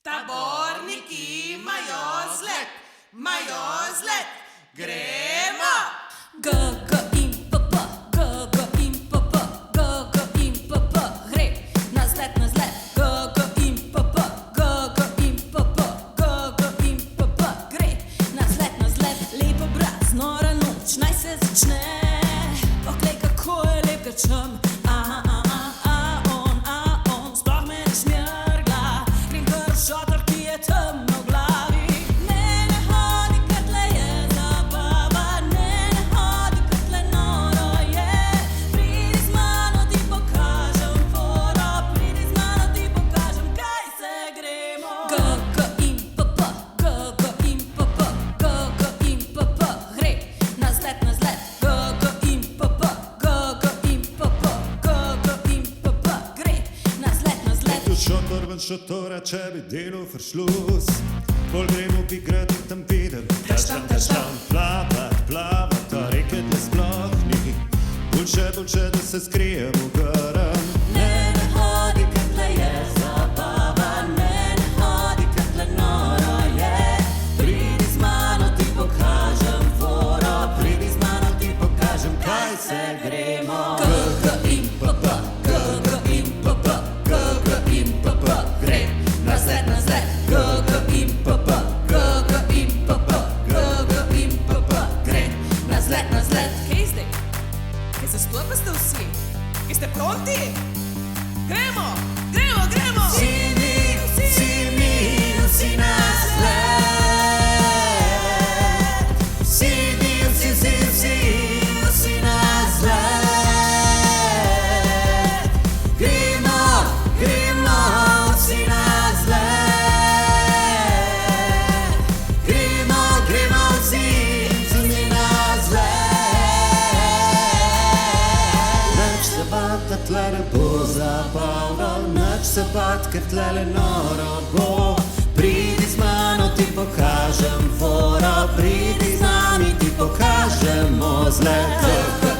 Taborniki imajo zlet, gremo! G, G in P, P, G, G in P, P, G, G in P, P, gre na zlet, G, G in P, P, G, G in P, P, G, G in P, P, gre na zlet, lep obraz, nora noč, naj se začne. Poglej, kako je lep grčem, on, sploh me ne šmrgla, grem kar v šotor, ki je temno v glavi. Ne hodi, ker tle je zabava, ne hodi, ker tle noro je. Pridi z mano, ti pokažem foro, pridi z mano, ti pokažem, kaj se gremo. G, G in P, P, G, G in P, P, G, G in P, P, gre na zlet, G, G in P, P, G, G in P, P, G, G in P, P, gre na zlet. Šotor ven šotora, če bi delal Verschluss. Bolj gremo bi grad in tam videl, taštam, plavat, a reke tle sploh ni. Boljše, da se skrijem v grm. Ne hodi, ker tle je zabava, ne hodi, ker tle noro je. Pridi z mano, ti pokažem foro, pridi z mano, ti pokažem, kaj se gremo. G, G in P, P, G, G in P, P, G, G in P, P, gre na zlet, G, G in P, P, G, G in P, P, G, G in P, P, gre na zlet. Kaj zdaj? Kaj se sploh pa ste vsi? Kaj ste pronti? Gremo! Vsi na zlet. Vsi na zlet. Gremo, vsi na zlet. Gremo, vsi na zlet. Nič se bat, da tle ne bo zabavno, nič se bat, ker tle noro bo. Pridi z mano, ti pokažem foro, pridi z nami, ti pokažemo zlet.